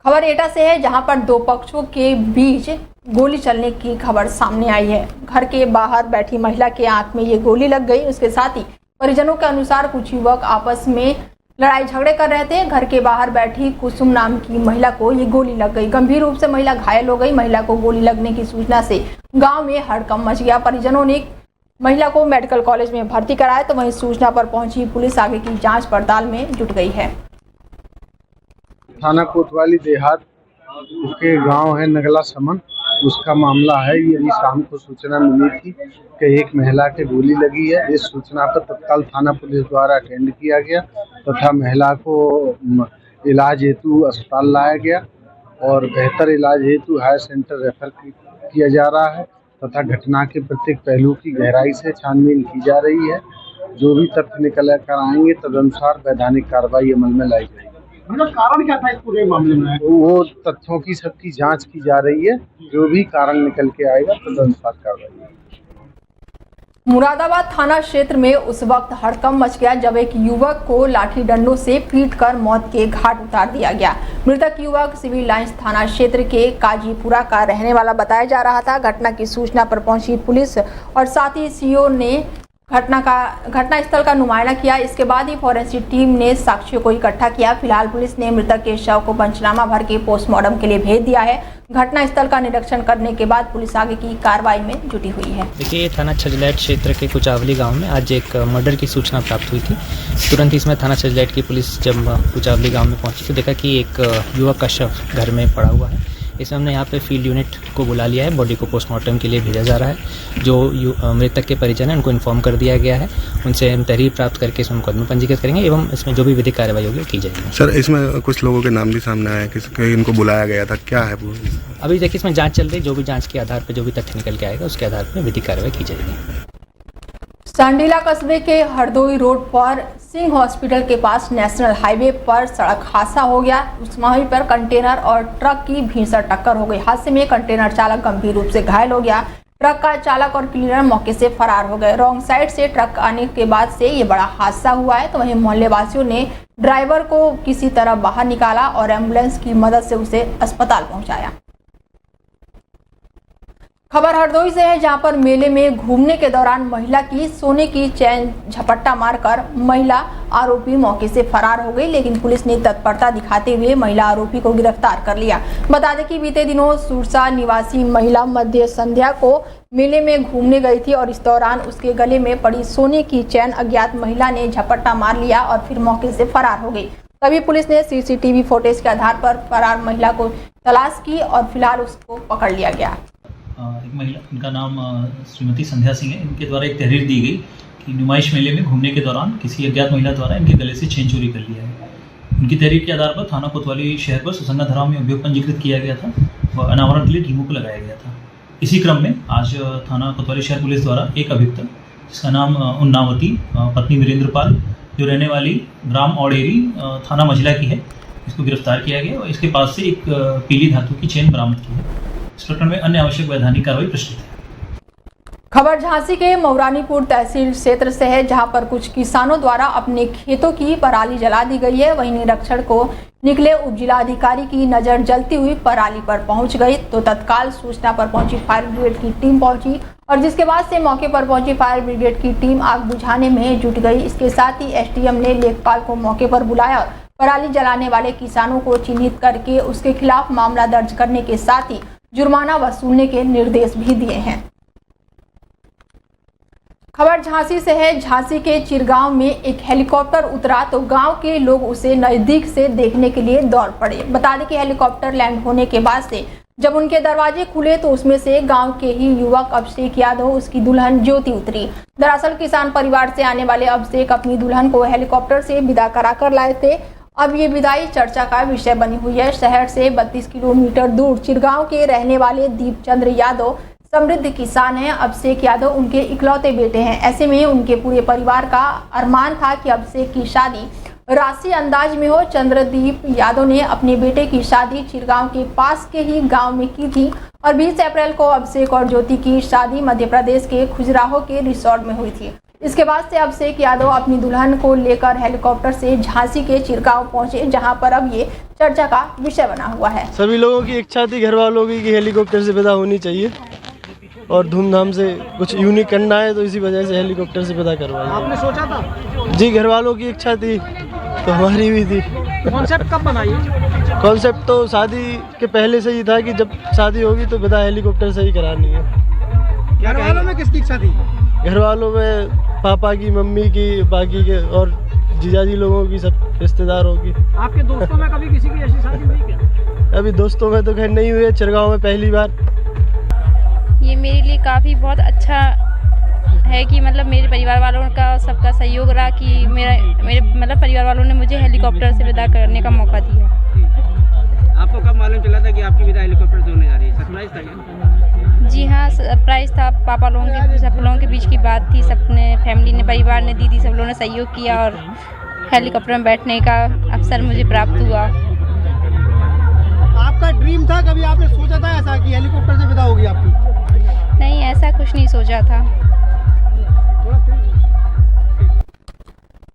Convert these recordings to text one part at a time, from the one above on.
खबर एटा से है, जहां पर दो पक्षों के बीच गोली चलने की खबर सामने आई है। घर के बाहर बैठी महिला के आंख में ये गोली लग गई। उसके साथ ही परिजनों के अनुसार कुछ युवक आपस में लड़ाई झगड़े कर रहे थे। घर के बाहर बैठी कुसुम नाम की महिला को ये गोली लग गई। गंभीर रूप से महिला घायल हो गई। महिला को गोली लगने की सूचना से गांव में हड़कंप मच गया। परिजनों ने महिला को मेडिकल कॉलेज में भर्ती कराया, तो वहीं सूचना पर पहुंची पुलिस आगे की जांच पड़ताल में जुट गई है। थाना कोतवाली देहात के गांव है नगला समन, उसका मामला है। ये अभी शाम को सूचना मिली थी कि एक महिला के गोली लगी है। इस सूचना पर तत्काल थाना पुलिस द्वारा अटेंड किया गया तथा महिला को इलाज हेतु अस्पताल लाया गया और बेहतर इलाज हेतु हायर सेंटर रेफर किया जा रहा है तथा घटना के प्रत्येक पहलू की गहराई से छानबीन की जा रही है। जो भी तथ्य निकल कर आएंगे तदनुसार वैधानिक कार्रवाई अमल में लाई जाएगी। मतलब कारण क्या था इस पूरे मामले में? वो तथ्यों की सबकी जांच की जा रही है। जो भी कारण निकल के आएगा तदनुसार कार्रवाई। मुरादाबाद थाना क्षेत्र में उस वक्त हड़कंप मच गया जब एक युवक को लाठी डंडों से पीटकर मौत के घाट उतार दिया गया। मृतक युवक सिविल लाइंस थाना क्षेत्र के काजीपुरा का रहने वाला बताया जा रहा था। घटना की सूचना पर पहुंची पुलिस और साथ ही सीओ ने घटना स्थल का नुमाइंदा किया। इसके बाद ही फॉरेंसिक टीम ने साक्ष्यों को इकट्ठा किया। फिलहाल पुलिस ने मृतक के शव को पंचनामा भर के पोस्टमार्टम के लिए भेज दिया है। घटना स्थल का निरीक्षण करने के बाद पुलिस आगे की कार्रवाई में जुटी हुई है। देखिए, थाना छजलैट क्षेत्र के कुचावली गांव में आज एक मर्डर की सूचना प्राप्त हुई थी। तुरंत इसमें थाना छजलैट की पुलिस जब कुचावली गांव में पहुंची तो देखा कि एक युवक का शव घर में पड़ा हुआ है। इसमें हमने यहाँ पे फील्ड यूनिट को बुला लिया है। बॉडी को पोस्टमार्टम के लिए भेजा जा रहा है। जो मृतक के परिजन हैं उनको इन्फॉर्म कर दिया गया है। उनसे हम तहरीर प्राप्त करके इसमें मुकदमा पंजीकृत करेंगे एवं इसमें जो भी विधिक कार्रवाई होगी की जाएगी। सर, इसमें कुछ लोगों के नाम भी सामने आए कि इनको बुलाया गया था, क्या है वो? अभी देखिए, इसमें जाँच चल रही है। जो भी जाँच के आधार पर जो भी तथ्य निकल के आएगा उसके आधार पर विधिक कार्रवाई की जाएगी। सांडीला कस्बे के हरदोई रोड पर सिंह हॉस्पिटल के पास नेशनल हाईवे पर सड़क हादसा हो गया। उस वहीं पर कंटेनर और ट्रक की भीषण टक्कर हो गई। हादसे में कंटेनर चालक गंभीर रूप से घायल हो गया। ट्रक का चालक और क्लीनर मौके से फरार हो गए। रॉन्ग साइड से ट्रक आने के बाद से ये बड़ा हादसा हुआ है। तो वहीं मोहल्ले वासियों ने ड्राइवर को किसी तरह बाहर निकाला और एम्बुलेंस की मदद से उसे अस्पताल पहुंचाया। खबर हरदोई से है, जहां पर मेले में घूमने के दौरान महिला की सोने की चैन झपट्टा मारकर महिला आरोपी मौके से फरार हो गई, लेकिन पुलिस ने तत्परता दिखाते हुए महिला आरोपी को गिरफ्तार कर लिया। बता दें कि बीते दिनों सुरसा निवासी महिला मध्य संध्या को मेले में घूमने गई थी और इस दौरान उसके गले में पड़ी सोने की चैन अज्ञात महिला ने झपट्टा मार लिया और फिर मौके से फरार हो गई। तभी पुलिस ने सीसीटीवी फुटेज के आधार पर फरार महिला को तलाश की और फिलहाल उसको पकड़ लिया गया। एक महिला, इनका नाम श्रीमती संध्या सिंह है। इनके द्वारा एक तहरीर दी गई कि नुमाइश मेले में घूमने के दौरान किसी अज्ञात महिला द्वारा इनके गले से चेन चोरी कर लिया है। उनकी तहरीर के आधार पर थाना कोतवाली शहर पर सुसंगा धाराओं में अभियोग पंजीकृत किया गया था व अनावरण के लिए टीमों को लगाया गया था। इसी क्रम में आज थाना कोतवाली शहर पुलिस द्वारा एक अभियुक्त, जिसका नाम उन्नावती पत्नी वीरेंद्र पाल, जो रहने वाली ग्राम औड़ेरी थाना मझिला की है, इसको गिरफ्तार किया गया और इसके पास से एक पीली धातु की चेन बरामद की है। इस प्रकरण में अन्य आवश्यक वैधानिक कार्रवाई प्रस्तुत है। खबर झांसी के मौरानीपुर तहसील क्षेत्र से है, जहां पर कुछ किसानों द्वारा अपने खेतों की पराली जला दी गई है। वहीं निरीक्षण को निकले उप जिलाधिकारी की नजर जलती हुई पराली पर पहुंच गई, तो तत्काल सूचना पर पहुंची फायर ब्रिगेड की टीम पहुंची और जिसके बाद से मौके पर पहुंची फायर ब्रिगेड की टीम आग बुझाने में जुट गई। इसके साथ ही एसडीएम ने लेखपाल को मौके पर बुलाया और पराली जलाने वाले किसानों को चिन्हित करके उसके खिलाफ मामला दर्ज करने के साथ ही जुर्माना वसूलने के निर्देश भी दिए हैं। खबर झांसी से है, झांसी के चिरगांव में एक हेलीकॉप्टर उतरा तो गांव के लोग उसे नजदीक से देखने के लिए दौड़ पड़े। बता दें कि हेलीकॉप्टर लैंड होने के बाद से जब उनके दरवाजे खुले तो उसमें से गांव के ही युवक अभिषेक यादव, उसकी दुल्हन ज्योति उतरी। दरअसल किसान परिवार से आने वाले अभिषेक अपनी दुल्हन को हेलीकॉप्टर से विदा कराकर लाए थे। अब ये विदाई चर्चा का विषय बनी हुई है। शहर से 32 किलोमीटर दूर चिरगांव के रहने वाले दीपचंद्र यादव समृद्ध किसान हैं। अभिषेक यादव उनके इकलौते बेटे हैं। ऐसे में उनके पूरे परिवार का अरमान था कि अभिषेक की शादी राशि अंदाज में हो। चंद्रदीप यादव ने अपने बेटे की शादी चिरगांव के पास के ही गांव में की थी और 20 अप्रैल को अभिषेक और ज्योति की शादी मध्य प्रदेश के खजुराहो के रिसोर्ट में हुई थी। इसके बाद से अभिषेक यादव अपनी दुल्हन को लेकर हेलीकॉप्टर से झांसी के चिरगांव पहुंचे, जहां पर अब ये चर्चा का विषय बना हुआ है। सभी लोगों की इच्छा थी, घर वालों की, कि हेलीकॉप्टर से विदा होनी चाहिए और धूमधाम से कुछ यूनिक करना है, तो इसी वजह से हेलीकॉप्टर से विदा करवाया। आपने सोचा था? जी, घर वालों की इच्छा थी तो हमारी भी थी। कॉन्सेप्ट कब बनाई? कॉन्सेप्ट तो शादी के पहले से ही था कि जब शादी होगी तो विदा हेलीकॉप्टर से ही करानी है। घर वालों में किसकी इच्छा थी? घर वालों में पापा की, मम्मी की, बाकी के और जीजाजी लोगों की, सब रिश्तेदारों की। आपके दोस्तों में कभी किसी की ऐसी शादी हुई क्या? अभी दोस्तों में तो खैर नहीं हुए, चिरगांव में पहली बार। ये मेरे लिए काफ़ी बहुत अच्छा है कि मतलब मेरे परिवार वालों का सबका सहयोग रहा कि मेरे मतलब परिवार वालों ने मुझे हेलीकॉप्टर से विदा करने का मौका दिया। आपको कब मालूम चला था कि आपकी विदा हेलीकॉप्टर से होने जा रही है? सरप्राइज था क्या? जी हाँ, सरप्राइज़ था। पापा लोगों के, सब लोगों के बीच की बात थी। सबने, फैमिली ने, परिवार ने, दीदी, सब लोगों ने सहयोग किया और हेलीकॉप्टर में बैठने का अवसर मुझे प्राप्त हुआ। आपका ड्रीम था, कभी आपने सोचा था ऐसा कि हेलीकॉप्टर से विदा होगी आपकी? नहीं, ऐसा कुछ नहीं सोचा था।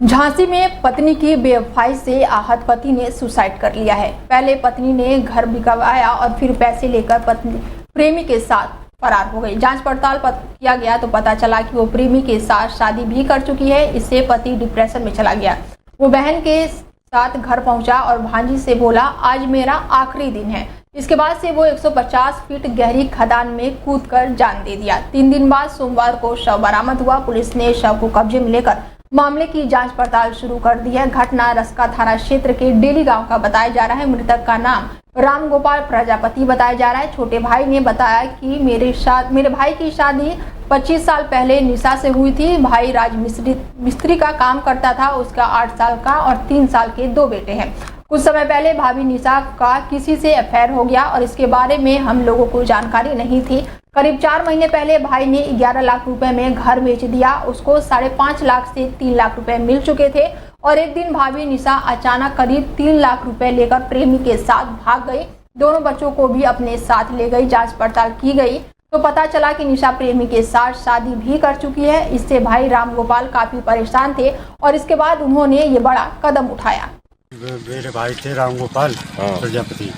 झांसी में पत्नी की बेवफाई से आहत पति ने सुसाइड कर लिया है। पहले पत्नी ने घर बिकवाया और फिर पैसे लेकर पत्नी प्रेमी के साथ फरार हो गई। जांच पड़ताल किया गया तो पता चला कि वो प्रेमी के साथ शादी भी कर चुकी है। इससे पति डिप्रेशन में चला गया। वो बहन के साथ घर पहुंचा और भांजी से बोला, आज मेरा आखिरी दिन है। इसके बाद से वो 150 फीट गहरी खदान में कूदकर जान दे दिया। 3 दिन बाद सोमवार को शव बरामद हुआ। पुलिस ने शव को कब्जे में लेकर मामले की जांच पड़ताल शुरू कर दी है। घटना रस्का थाना क्षेत्र के डेली गांव का बताया जा रहा है। मृतक का नाम रामगोपाल प्रजापति बताया जा रहा है। छोटे भाई ने बताया कि मेरे भाई की शादी 25 साल पहले निशा से हुई थी। भाई राज मिस्त्री का काम करता था। उसका 8 साल का और 3 साल के 2 बेटे हैं। कुछ समय पहले भाभी निशा का किसी से अफेयर हो गया और इसके बारे में हम लोगों को जानकारी नहीं थी। करीब 4 महीने पहले भाई ने 11 लाख रुपए में घर बेच दिया। उसको 5.5 लाख से 3 लाख रुपए मिल चुके थे और एक दिन भाभी निशा अचानक करीब 3 लाख रुपए लेकर प्रेमी के साथ भाग गई। दोनों बच्चों को भी अपने साथ ले गई। जांच पड़ताल की गई तो पता चला कि निशा प्रेमी के साथ शादी भी कर चुकी है। इससे भाई रामगोपाल काफी परेशान थे और इसके बाद उन्होंने ये बड़ा कदम उठाया। मेरे भाई थे रामगोपाल प्रजापति,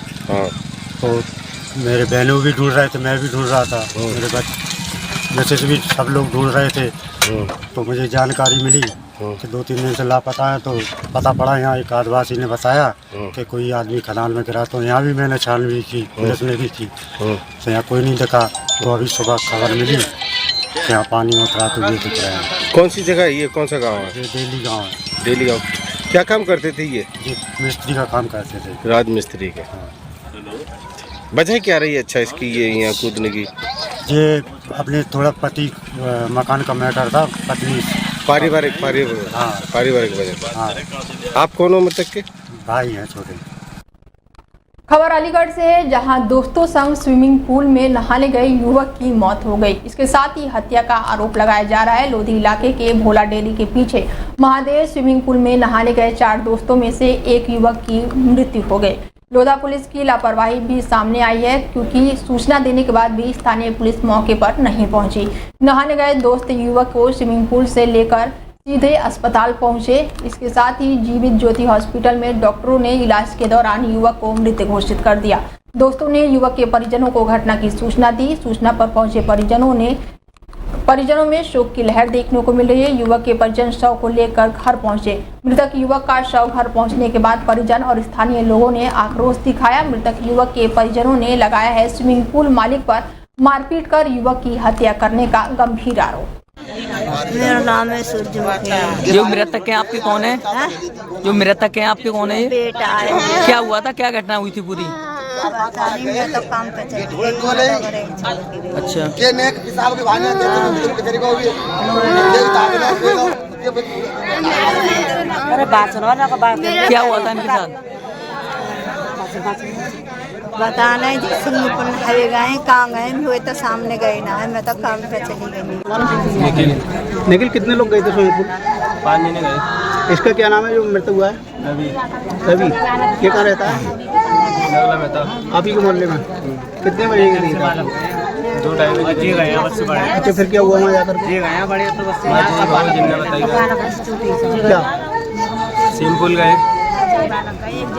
तो मेरे बहनों भी ढूंढ रहे थे, मैं भी ढूंढ रहा था, मेरे बच्चे से भी सब लोग ढूंढ रहे थे। तो मुझे जानकारी मिली कि 2-3 दिन से लापता है। तो पता पड़ा, यहाँ एक आदिवासी ने बताया कि कोई आदमी खदान में गिरा। तो यहाँ भी मैंने छानबीन की, पुलिस ने भी की, तो यहाँ कोई नहीं दिखा। तो अभी सुबह खबर मिली कि यहाँ पानी उतरा तो ये दिख रहा है। कौन सी जगह है ये? कौन सा गांव है? ये डेली गाँव है। डेली गांव। क्या काम करते थे ये? मिस्त्री का काम करते थे। राज मिस्त्री का। वजह क्या रही है अच्छा इसकी ये यहाँ कूदने की? ये अपने थोड़ा पति मकान का मैटर था, पत्नी पारिवारिक वजह। हाँ। आप कौन हो मृतक के? भाई हैं छोटे। खबर अलीगढ़ से है, जहां दोस्तों संग स्विमिंग पूल में नहाने गए युवक की मौत हो गई। इसके साथ ही हत्या का आरोप लगाया जा रहा है। लोधी इलाके के भोला डेरी के पीछे महादेव स्विमिंग पूल में नहाने गए 4 दोस्तों में से एक युवक की मृत्यु हो गई। लोधा पुलिस की लापरवाही भी सामने आई है, क्योंकि सूचना देने के बाद भी स्थानीय पुलिस मौके पर नहीं पहुंची। नहाने गए दोस्त युवक को स्विमिंग पूल से लेकर सीधे अस्पताल पहुंचे। इसके साथ ही जीवित ज्योति हॉस्पिटल में डॉक्टरों ने इलाज के दौरान युवक को मृत घोषित कर दिया। दोस्तों ने युवक के परिजनों को घटना की सूचना दी। सूचना पर पहुंचे परिजनों में शोक की लहर देखने को मिल रही है। युवक के परिजन शव को लेकर घर पहुंचे। मृतक युवक का शव घर पहुंचने के बाद परिजन और स्थानीय लोगों ने आक्रोश दिखाया। मृतक युवक के परिजनों ने लगाया है स्विमिंग पूल मालिक पर मारपीट कर युवक की हत्या करने का गंभीर आरोप। मेरा नाम है सूरजमुखी। जो मृतक है आपके कौन है? जो मृतक है आपके कौन है? बेटा है। क्या हुआ था, क्या घटना हुई थी पूरी? मैं तो काम पे अच्छा। क्या हुआ था इनके साथ? बता नहीं, स्विमिंग पूल नहाए गए, कहाँ गए हुए तो सामने गए ना है। मैं तो काम पे चली गई। निखिल, कितने लोग गए थे स्विमिंग पूल? 5 जने गए। इसका क्या नाम है जो मृत्यु हुआ है? रवि। ये कहाँ रहता है? आप ही के मोहल्ले में? कितने बजे गई थी? जी गए हैं बस से बड़े। अच्छा फिर क्या हुआ वहाँ जाकर? जी गए हैं बड़े तो बस से क्या सिंपल गए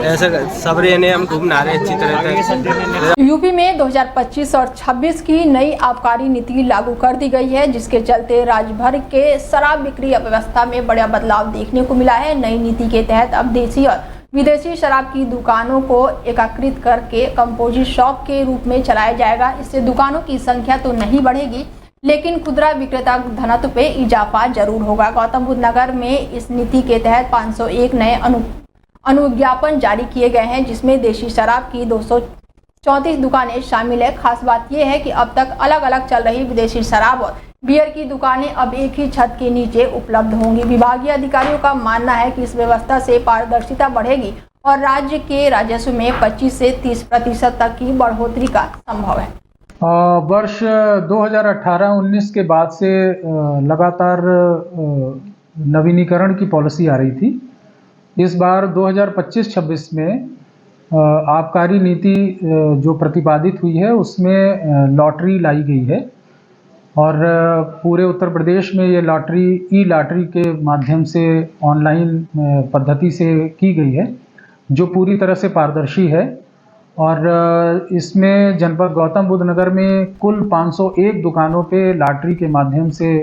ऐसा सब रहने हम घूम ना रहे अच्छी तरह से। यूपी में 2025 और 26 की नई आबकारी नीति लागू कर दी गई है, जिसके चलते राज्य भर के शराब बिक्री व्यवस्था में बड़ा बदलाव देखने को मिला है। नई नीति के तहत अब देसी और विदेशी शराब की दुकानों को एकीकृत करके कंपोजिट शॉप के रूप में चलाया जाएगा। इससे दुकानों की संख्या तो नहीं बढ़ेगी, लेकिन खुदरा विक्रेता घनत्व पे इजाफा जरूर होगा। गौतम बुद्ध नगर में इस नीति के तहत 501 नए अनुज्ञापन जारी किए गए हैं, जिसमें देशी शराब की 234 दुकानें शामिल है। खास बात यह है कि अब तक अलग अलग चल रही विदेशी शराब और बियर की दुकानें अब एक ही छत के नीचे उपलब्ध होंगी। विभागीय अधिकारियों का मानना है कि इस व्यवस्था से पारदर्शिता बढ़ेगी और राज्य के राजस्व में 25 से 30% तक की बढ़ोतरी का संभव है। वर्ष 2018-19 के बाद से लगातार नवीनीकरण की पॉलिसी आ रही थी। इस बार 2025-26 में आबकारी नीति जो प्रतिपादित हुई है उसमें लॉटरी लाई गई है और पूरे उत्तर प्रदेश में ये लॉटरी ई-लॉटरी के माध्यम से ऑनलाइन पद्धति से की गई है, जो पूरी तरह से पारदर्शी है। और इसमें जनपद गौतम बुद्ध नगर में कुल 501 दुकानों पे लॉटरी के माध्यम से।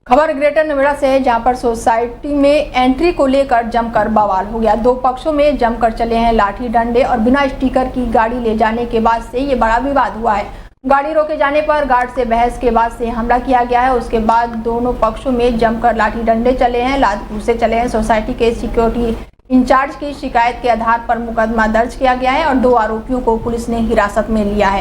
खबर ग्रेटर नोएडा से है, जहां पर सोसाइटी में एंट्री को लेकर जमकर बवाल हो गया। दो पक्षों में जमकर चले हैं लाठी डंडे और बिना स्टिकर की गाड़ी ले जाने के बाद से ये बड़ा विवाद हुआ है। गाड़ी रोके जाने पर गार्ड से बहस के बाद से हमला किया गया है। उसके बाद दोनों पक्षों में जमकर लाठी डंडे चले हैं, लात से चले हैं। सोसाइटी के सिक्योरिटी इंचार्ज की शिकायत के आधार पर मुकदमा दर्ज किया गया है और 2 आरोपियों को पुलिस ने हिरासत में लिया है।